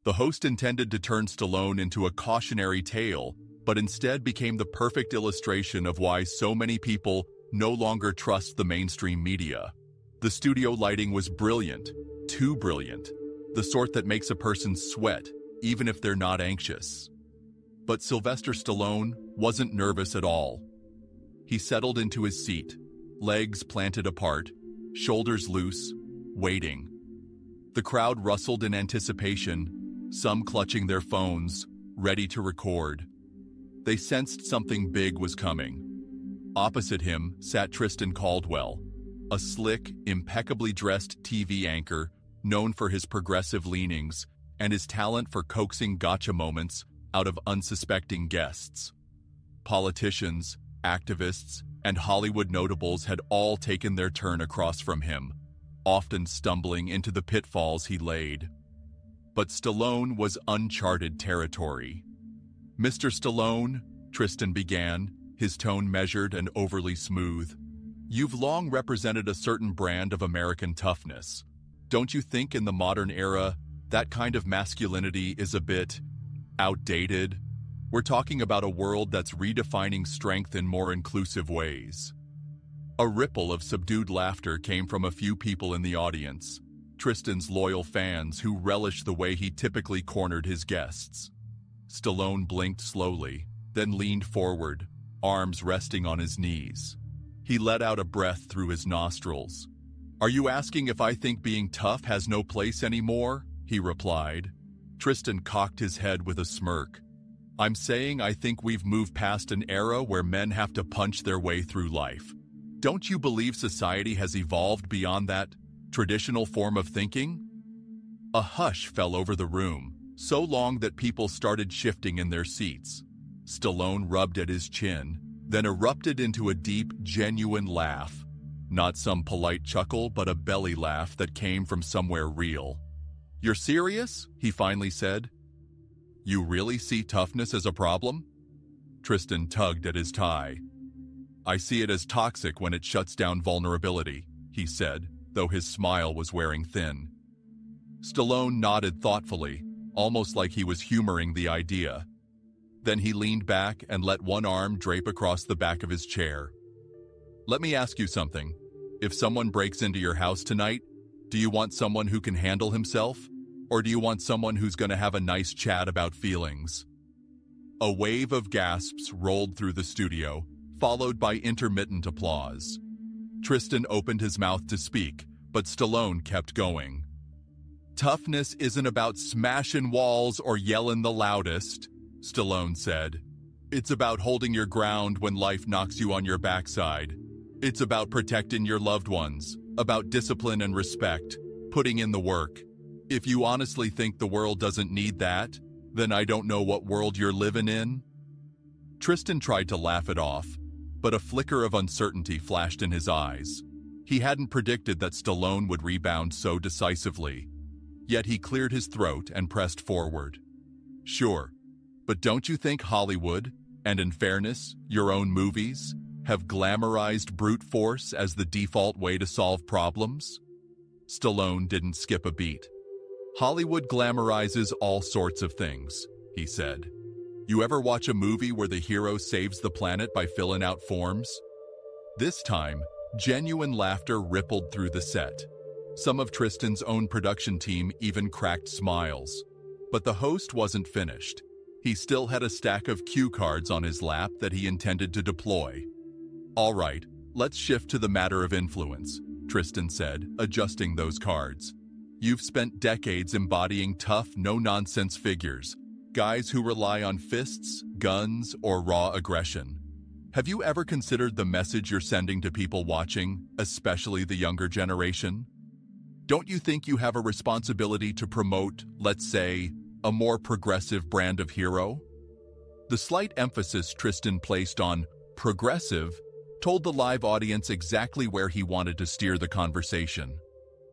The host intended to turn Stallone into a cautionary tale, but instead became the perfect illustration of why so many people no longer trust the mainstream media. The studio lighting was brilliant, too brilliant, the sort that makes a person sweat, even if they're not anxious. But Sylvester Stallone wasn't nervous at all. He settled into his seat, legs planted apart, shoulders loose, waiting. The crowd rustled in anticipation, some clutching their phones, ready to record. They sensed something big was coming. Opposite him sat Tristan Caldwell, a slick, impeccably dressed TV anchor known for his progressive leanings and his talent for coaxing gotcha moments out of unsuspecting guests. Politicians, activists, and Hollywood notables had all taken their turn across from him, often stumbling into the pitfalls he laid. But Stallone was uncharted territory. "Mr. Stallone," Tristan began, his tone measured and overly smooth, "you've long represented a certain brand of American toughness. Don't you think in the modern era, that kind of masculinity is a bit outdated? We're talking about a world that's redefining strength in more inclusive ways." A ripple of subdued laughter came from a few people in the audience, Tristan's loyal fans who relished the way he typically cornered his guests. Stallone blinked slowly, then leaned forward, arms resting on his knees. He let out a breath through his nostrils. "Are you asking if I think being tough has no place anymore?" he replied. Tristan cocked his head with a smirk. "I'm saying I think we've moved past an era where men have to punch their way through life. Don't you believe society has evolved beyond that traditional form of thinking?" A hush fell over the room, so long that people started shifting in their seats. Stallone rubbed at his chin, then erupted into a deep, genuine laugh. Not some polite chuckle, but a belly laugh that came from somewhere real. "You're serious?" he finally said. "You really see toughness as a problem?" Tristan tugged at his tie. "I see it as toxic when it shuts down vulnerability," he said, though his smile was wearing thin. Stallone nodded thoughtfully, almost like he was humoring the idea. Then he leaned back and let one arm drape across the back of his chair. "Let me ask you something. If someone breaks into your house tonight, do you want someone who can handle himself? Or do you want someone who's going to have a nice chat about feelings?" A wave of gasps rolled through the studio, followed by intermittent applause. Tristan opened his mouth to speak, but Stallone kept going. "Toughness isn't about smashing walls or yelling the loudest," Stallone said. "It's about holding your ground when life knocks you on your backside. It's about protecting your loved ones, about discipline and respect, putting in the work. If you honestly think the world doesn't need that, then I don't know what world you're living in." Tristan tried to laugh it off, but a flicker of uncertainty flashed in his eyes. He hadn't predicted that Stallone would rebound so decisively. Yet he cleared his throat and pressed forward. "Sure, but don't you think Hollywood, and in fairness, your own movies, have glamorized brute force as the default way to solve problems?" Stallone didn't skip a beat. "Hollywood glamorizes all sorts of things," he said. "You ever watch a movie where the hero saves the planet by filling out forms?" This time, genuine laughter rippled through the set. Some of Tristan's own production team even cracked smiles. But the host wasn't finished. He still had a stack of cue cards on his lap that he intended to deploy. "All right, let's shift to the matter of influence," Tristan said, adjusting those cards. "You've spent decades embodying tough, no-nonsense figures, guys who rely on fists, guns, or raw aggression. Have you ever considered the message you're sending to people watching, especially the younger generation? Don't you think you have a responsibility to promote, let's say, a more progressive brand of hero?" The slight emphasis Tristan placed on progressive told the live audience exactly where he wanted to steer the conversation.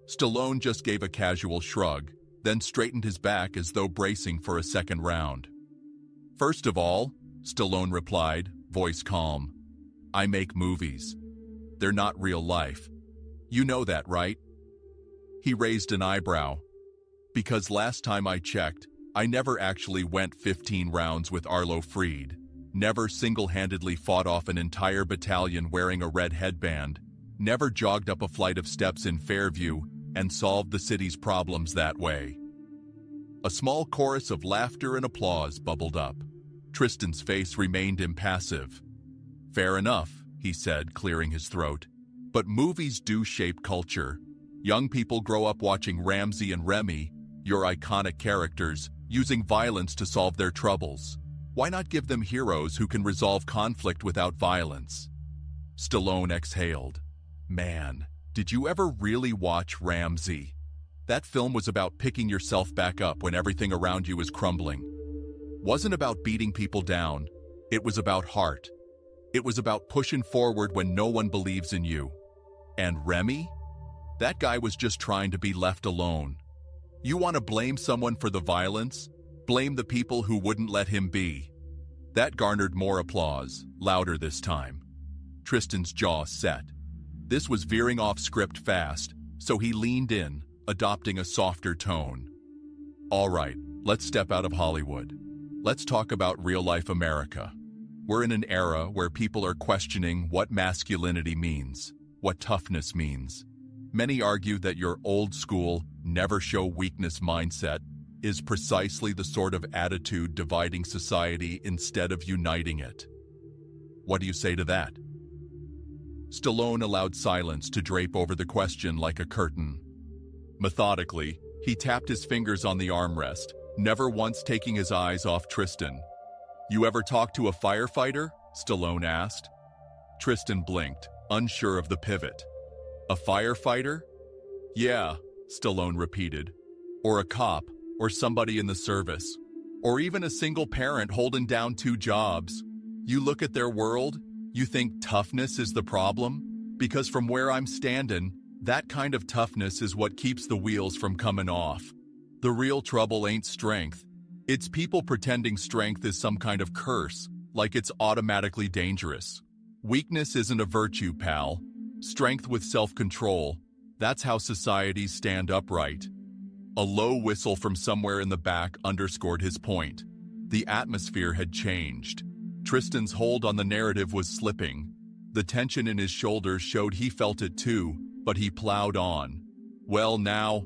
Stallone just gave a casual shrug, then straightened his back as though bracing for a second round. "First of all," Stallone replied, voice calm, "I make movies. They're not real life. You know that, right?" He raised an eyebrow. "Because last time I checked, I never actually went 15 rounds with Arlo Freed, never single-handedly fought off an entire battalion wearing a red headband, never jogged up a flight of steps in Fairview and solved the city's problems that way. A small chorus of laughter and applause bubbled up. Tristan's face remained impassive. Fair enough, he said, clearing his throat. But movies do shape culture. Young people grow up watching Ramsey and Remy, your iconic characters, using violence to solve their troubles. Why not give them heroes who can resolve conflict without violence? Stallone exhaled. Man, did you ever really watch Ramsey? That film was about picking yourself back up when everything around you is crumbling. Wasn't about beating people down. It was about heart. It was about pushing forward when no one believes in you. And Remy? That guy was just trying to be left alone. You want to blame someone for the violence? Blame the people who wouldn't let him be. That garnered more applause, louder this time. Tristan's jaw set. This was veering off script fast, so he leaned in, adopting a softer tone. All right, let's step out of Hollywood. Let's talk about real-life America. We're in an era where people are questioning what masculinity means, what toughness means. Many argue that your old-school, never-show-weakness mindset is precisely the sort of attitude dividing society instead of uniting it. What do you say to that? Stallone allowed silence to drape over the question like a curtain. Methodically, he tapped his fingers on the armrest, never once taking his eyes off Tristan. You ever talk to a firefighter? Stallone asked. Tristan blinked, unsure of the pivot. A firefighter? Yeah, Stallone repeated. Or a cop, or somebody in the service. Or even a single parent holding down 2 jobs. You look at their world, you think toughness is the problem? Because from where I'm standing, that kind of toughness is what keeps the wheels from coming off. The real trouble ain't strength. It's people pretending strength is some kind of curse, like it's automatically dangerous. Weakness isn't a virtue, pal. Strength with self-control. That's how societies stand upright. A low whistle from somewhere in the back underscored his point. The atmosphere had changed. Tristan's hold on the narrative was slipping. The tension in his shoulders showed he felt it too, but he plowed on. Well now,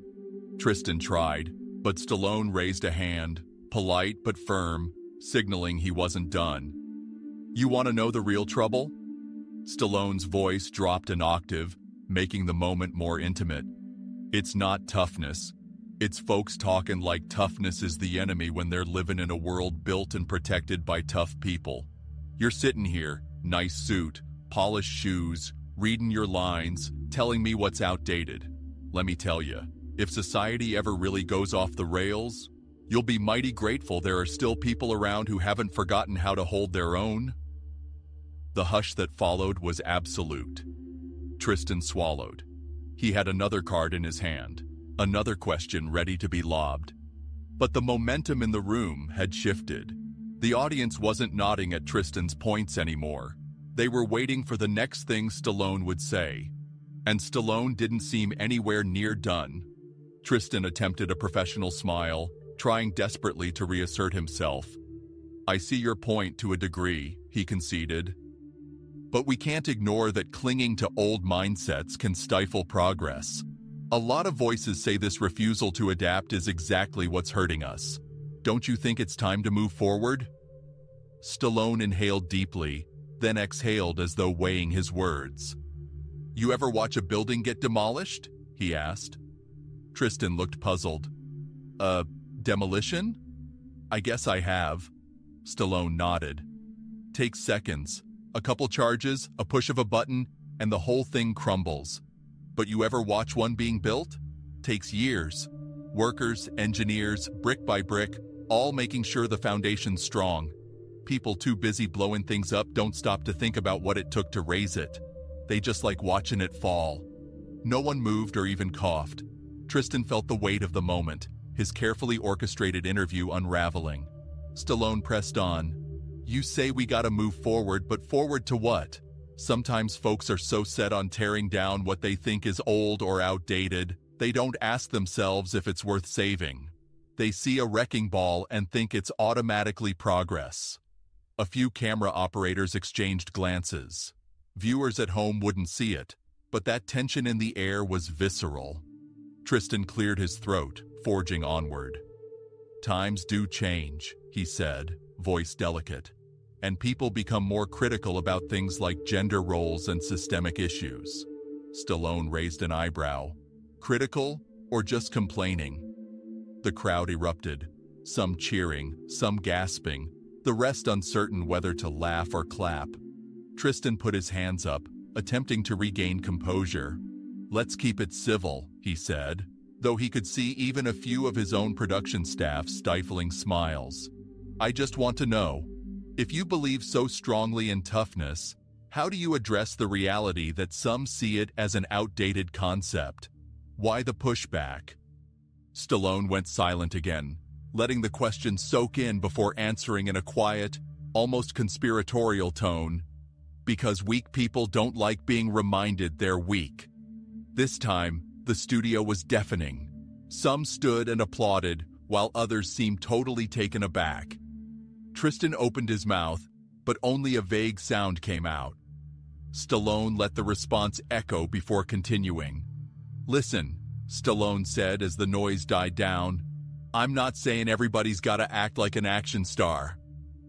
Tristan tried, but Stallone raised a hand, polite but firm, signaling he wasn't done. You want to know the real trouble? Stallone's voice dropped an octave, making the moment more intimate. It's not toughness. It's folks talking like toughness is the enemy when they're living in a world built and protected by tough people. You're sitting here, nice suit, polished shoes, reading your lines, telling me what's outdated. Let me tell you, if society ever really goes off the rails, you'll be mighty grateful there are still people around who haven't forgotten how to hold their own. The hush that followed was absolute. Tristan swallowed. He had another card in his hand. Another question ready to be lobbed. But the momentum in the room had shifted. The audience wasn't nodding at Tristan's points anymore. They were waiting for the next thing Stallone would say. And Stallone didn't seem anywhere near done. Tristan attempted a professional smile, trying desperately to reassert himself. I see your point to a degree, he conceded. But we can't ignore that clinging to old mindsets can stifle progress. A lot of voices say this refusal to adapt is exactly what's hurting us. Don't you think it's time to move forward? Stallone inhaled deeply, then exhaled as though weighing his words. You ever watch a building get demolished? He asked. Tristan looked puzzled. Demolition? I guess I have. Stallone nodded. Takes seconds. A couple charges, a push of a button, and the whole thing crumbles. But you ever watch one being built? Takes years. Workers, engineers, brick by brick, all making sure the foundation's strong. People too busy blowing things up don't stop to think about what it took to raise it. They just like watching it fall. No one moved or even coughed. Tristan felt the weight of the moment, his carefully orchestrated interview unraveling. Stallone pressed on. You say we gotta move forward, but forward to what? Sometimes folks are so set on tearing down what they think is old or outdated, they don't ask themselves if it's worth saving. They see a wrecking ball and think it's automatically progress. A few camera operators exchanged glances. Viewers at home wouldn't see it, but that tension in the air was visceral. Tristan cleared his throat, forging onward. "Times do change," he said, voice delicate, "and people become more critical about things like gender roles and systemic issues." Stallone raised an eyebrow. Critical or just complaining? The crowd erupted, some cheering, some gasping, the rest uncertain whether to laugh or clap. Tristan put his hands up, attempting to regain composure. "Let's keep it civil," he said, though he could see even a few of his own production staff stifling smiles. "I just want to know, if you believe so strongly in toughness, how do you address the reality that some see it as an outdated concept? Why the pushback?" Stallone went silent again, letting the question soak in before answering in a quiet, almost conspiratorial tone. "Because weak people don't like being reminded they're weak." This time, the studio was deafening. Some stood and applauded, while others seemed totally taken aback. Tristan opened his mouth, but only a vague sound came out. Stallone let the response echo before continuing. "Listen," Stallone said as the noise died down, "I'm not saying everybody's gotta act like an action star.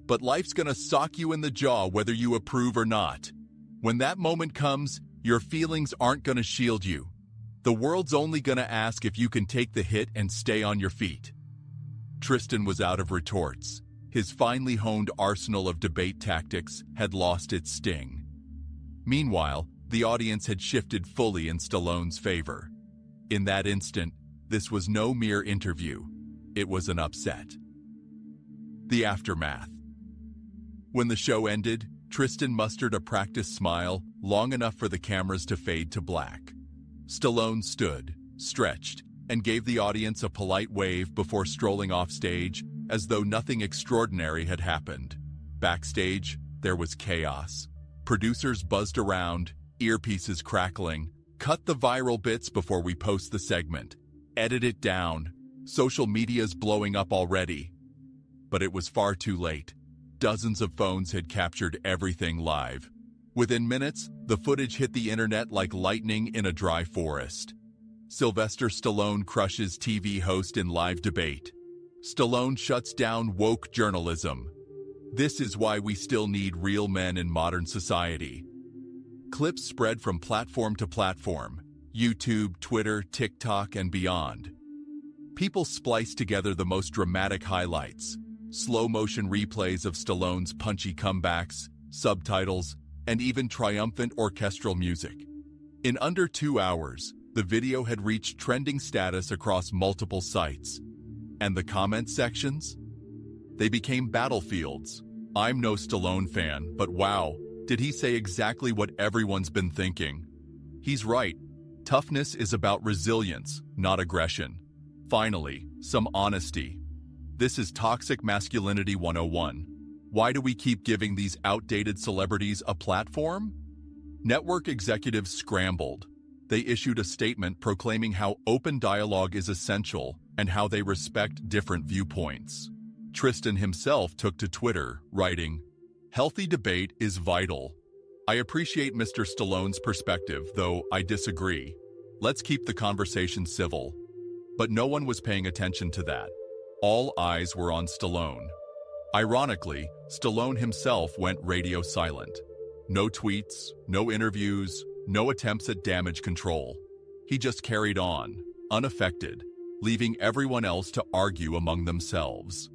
But life's gonna sock you in the jaw whether you approve or not. When that moment comes, your feelings aren't gonna shield you. The world's only gonna ask if you can take the hit and stay on your feet." Tristan was out of retorts. His finely honed arsenal of debate tactics had lost its sting. Meanwhile, the audience had shifted fully in Stallone's favor. In that instant, this was no mere interview. It was an upset. The aftermath. When the show ended, Tristan mustered a practiced smile long enough for the cameras to fade to black. Stallone stood, stretched, and gave the audience a polite wave before strolling off stage, as though nothing extraordinary had happened. Backstage, there was chaos. Producers buzzed around, earpieces crackling. "Cut the viral bits before we post the segment. Edit it down. Social media's blowing up already." But it was far too late. Dozens of phones had captured everything live. Within minutes, the footage hit the internet like lightning in a dry forest. Sylvester Stallone crushes TV host in live debate. Stallone shuts down woke journalism. This is why we still need real men in modern society. Clips spread from platform to platform, YouTube, Twitter, TikTok, and beyond. People splice together the most dramatic highlights, slow-motion replays of Stallone's punchy comebacks, subtitles, and even triumphant orchestral music. In under 2 hours, the video had reached trending status across multiple sites. And the comment sections? They became battlefields. "I'm no Stallone fan, but wow, did he say exactly what everyone's been thinking? He's right. Toughness is about resilience, not aggression." Finally, some honesty. This is Toxic Masculinity 101. Why do we keep giving these outdated celebrities a platform? Network executives scrambled. They issued a statement proclaiming how open dialogue is essential and how they respect different viewpoints. Tristan himself took to Twitter, writing, "Healthy debate is vital. I appreciate Mr. Stallone's perspective, though I disagree. Let's keep the conversation civil." But no one was paying attention to that. All eyes were on Stallone. Ironically, Stallone himself went radio silent. No tweets, no interviews, no attempts at damage control. He just carried on, unaffected, leaving everyone else to argue among themselves.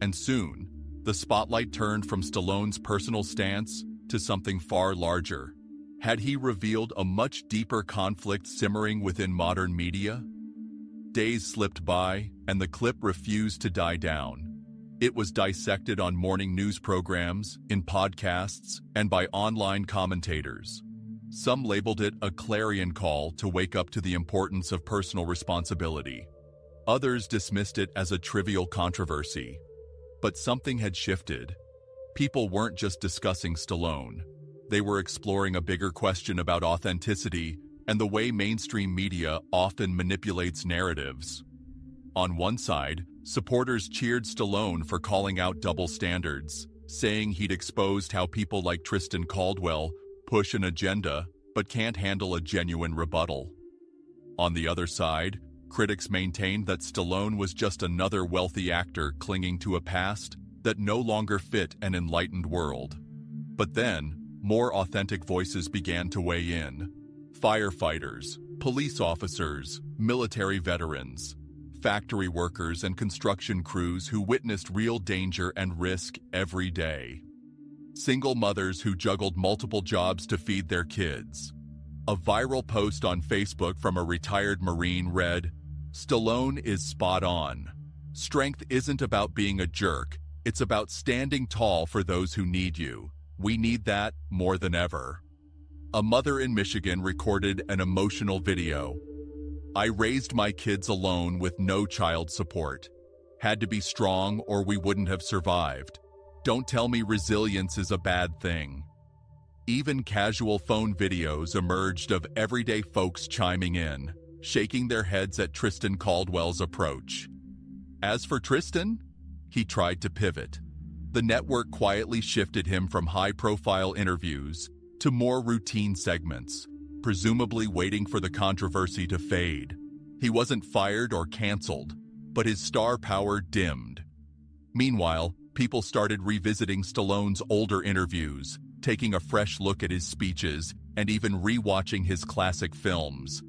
And soon, the spotlight turned from Stallone's personal stance to something far larger. Had he revealed a much deeper conflict simmering within modern media? Days slipped by, and the clip refused to die down. It was dissected on morning news programs, in podcasts, and by online commentators. Some labeled it a clarion call to wake up to the importance of personal responsibility. Others dismissed it as a trivial controversy. But something had shifted. People weren't just discussing Stallone. They were exploring a bigger question about authenticity and the way mainstream media often manipulates narratives. On one side, Supporters cheered Stallone for calling out double standards, saying he'd exposed how people like Tristan Caldwell push an agenda but can't handle a genuine rebuttal. On the other side, critics maintained that Stallone was just another wealthy actor clinging to a past that no longer fit an enlightened world. But then, more authentic voices began to weigh in. Firefighters, police officers, military veterans, factory workers and construction crews who witnessed real danger and risk every day. Single mothers who juggled multiple jobs to feed their kids. A viral post on Facebook from a retired Marine read, "Stallone is spot on. Strength isn't about being a jerk, it's about standing tall for those who need you. We need that more than ever." A mother in Michigan recorded an emotional video. "I raised my kids alone with no child support. Had to be strong or we wouldn't have survived. Don't tell me resilience is a bad thing." Even casual phone videos emerged of everyday folks chiming in, shaking their heads at Tristan Caldwell's approach. As for Tristan, he tried to pivot. The network quietly shifted him from high-profile interviews to more routine segments, presumably waiting for the controversy to fade. He wasn't fired or canceled, but his star power dimmed. Meanwhile, people started revisiting Stallone's older interviews, taking a fresh look at his speeches, and even re-watching his classic films.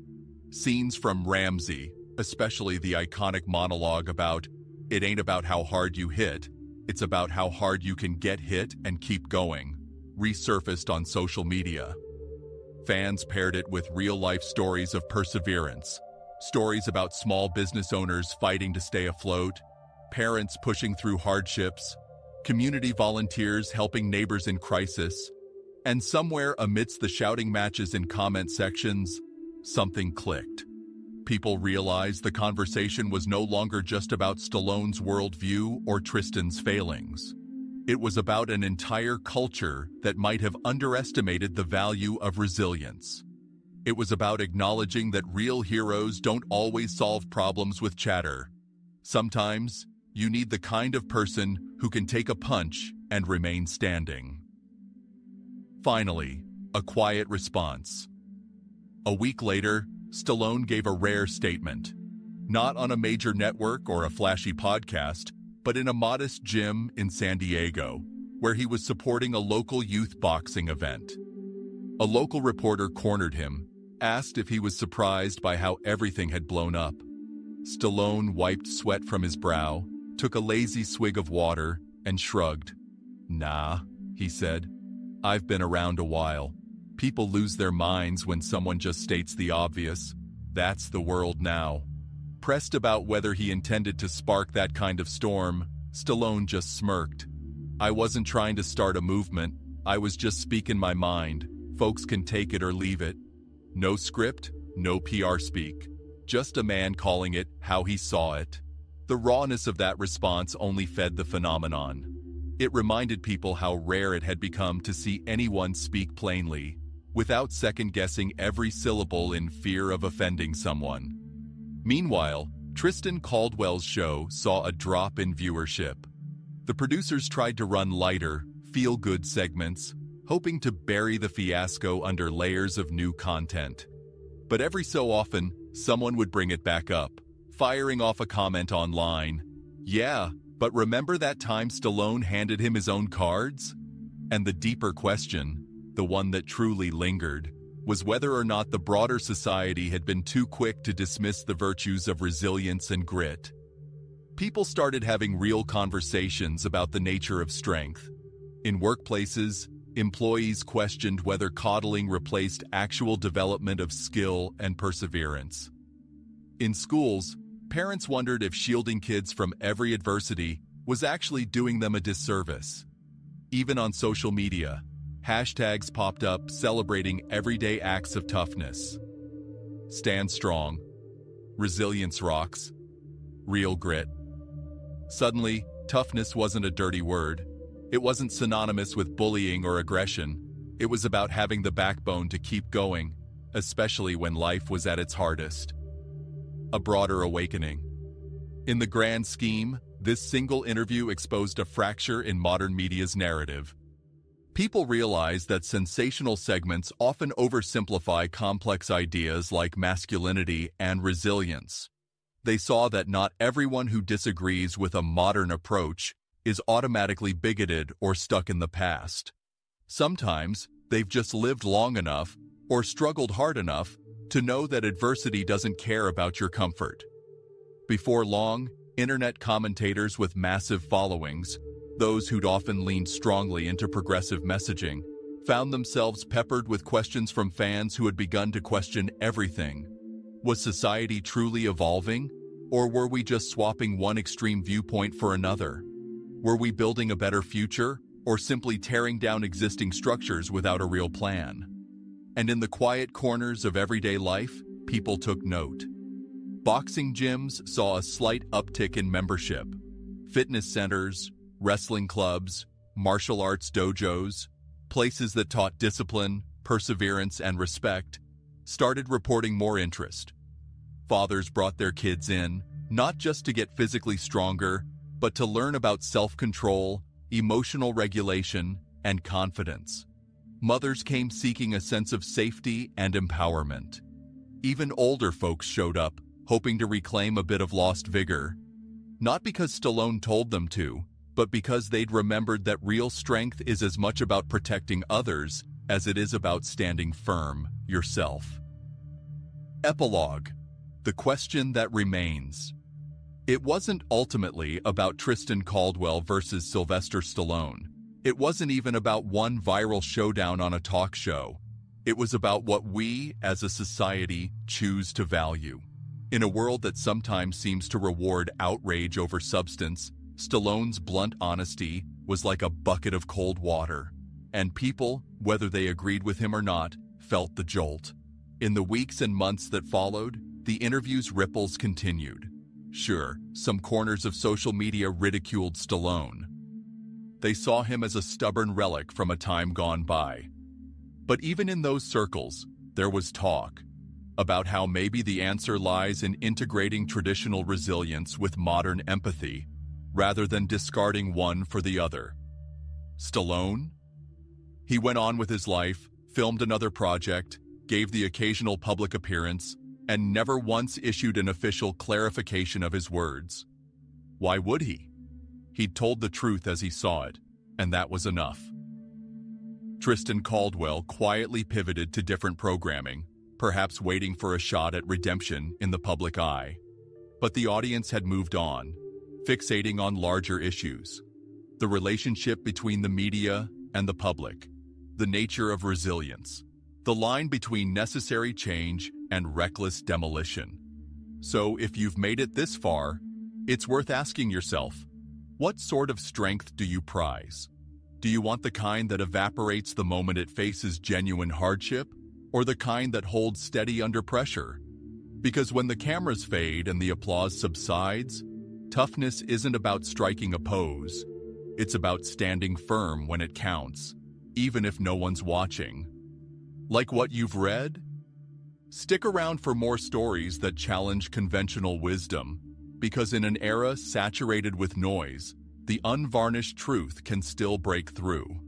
Scenes from Ramsey, especially the iconic monologue about, "It ain't about how hard you hit, it's about how hard you can get hit and keep going," resurfaced on social media. Fans paired it with real-life stories of perseverance, stories about small business owners fighting to stay afloat, parents pushing through hardships, community volunteers helping neighbors in crisis, and somewhere amidst the shouting matches in comment sections, something clicked. People realized the conversation was no longer just about Stallone's worldview or Tristan's failings. It was about an entire culture that might have underestimated the value of resilience. It was about acknowledging that real heroes don't always solve problems with chatter. Sometimes, you need the kind of person who can take a punch and remain standing. Finally, a quiet response. A week later, Stallone gave a rare statement. Not on a major network or a flashy podcast, but in a modest gym in San Diego, where he was supporting a local youth boxing event. A local reporter cornered him, asked if he was surprised by how everything had blown up. Stallone wiped sweat from his brow, took a lazy swig of water, and shrugged. "Nah," he said. "I've been around a while. People lose their minds when someone just states the obvious. That's the world now." Pressed about whether he intended to spark that kind of storm, Stallone just smirked. "I wasn't trying to start a movement. I was just speaking my mind. Folks can take it or leave it. No script, no PR speak. Just a man calling it how he saw it." The rawness of that response only fed the phenomenon. It reminded people how rare it had become to see anyone speak plainly, without second-guessing every syllable in fear of offending someone. Meanwhile, Tristan Caldwell's show saw a drop in viewership. The producers tried to run lighter, feel-good segments, hoping to bury the fiasco under layers of new content. But every so often, someone would bring it back up, firing off a comment online. "Yeah, but remember that time Stallone handed him his own cards?" And the deeper question, the one that truly lingered, was whether or not the broader society had been too quick to dismiss the virtues of resilience and grit. People started having real conversations about the nature of strength. In workplaces, employees questioned whether coddling replaced actual development of skill and perseverance. In schools, parents wondered if shielding kids from every adversity was actually doing them a disservice. Even on social media, hashtags popped up celebrating everyday acts of toughness. Stand strong. Resilience rocks. Real grit. Suddenly, toughness wasn't a dirty word. It wasn't synonymous with bullying or aggression. It was about having the backbone to keep going, especially when life was at its hardest. A broader awakening. In the grand scheme, this single interview exposed a fracture in modern media's narrative. People realize that sensational segments often oversimplify complex ideas like masculinity and resilience. They saw that not everyone who disagrees with a modern approach is automatically bigoted or stuck in the past. Sometimes, they've just lived long enough or struggled hard enough to know that adversity doesn't care about your comfort. Before long, internet commentators with massive followings, those who'd often leaned strongly into progressive messaging, found themselves peppered with questions from fans who had begun to question everything. Was society truly evolving, or were we just swapping one extreme viewpoint for another? Were we building a better future, or simply tearing down existing structures without a real plan? And in the quiet corners of everyday life, people took note. Boxing gyms saw a slight uptick in membership. Fitness centers, wrestling clubs, martial arts dojos, places that taught discipline, perseverance, and respect, started reporting more interest. Fathers brought their kids in, not just to get physically stronger, but to learn about self-control, emotional regulation, and confidence. Mothers came seeking a sense of safety and empowerment. Even older folks showed up, hoping to reclaim a bit of lost vigor. Not because Stallone told them to, but because they'd remembered that real strength is as much about protecting others as it is about standing firm yourself. Epilogue: the question that remains. It wasn't ultimately about Tristan Caldwell versus Sylvester Stallone. It wasn't even about one viral showdown on a talk show. It was about what we, as a society, choose to value. In a world that sometimes seems to reward outrage over substance, Stallone's blunt honesty was like a bucket of cold water. And people, whether they agreed with him or not, felt the jolt. In the weeks and months that followed, the interview's ripples continued. Sure, some corners of social media ridiculed Stallone. They saw him as a stubborn relic from a time gone by. But even in those circles, there was talk about how maybe the answer lies in integrating traditional resilience with modern empathy, rather than discarding one for the other. Stallone? He went on with his life, filmed another project, gave the occasional public appearance, and never once issued an official clarification of his words. Why would he? He'd told the truth as he saw it, and that was enough. Tristan Caldwell quietly pivoted to different programming, perhaps waiting for a shot at redemption in the public eye. But the audience had moved on, fixating on larger issues. The relationship between the media and the public, the nature of resilience, the line between necessary change and reckless demolition. So if you've made it this far, it's worth asking yourself, what sort of strength do you prize? Do you want the kind that evaporates the moment it faces genuine hardship, or the kind that holds steady under pressure? Because when the cameras fade and the applause subsides, toughness isn't about striking a pose. It's about standing firm when it counts, even if no one's watching. Like what you've read? Stick around for more stories that challenge conventional wisdom, because in an era saturated with noise, the unvarnished truth can still break through.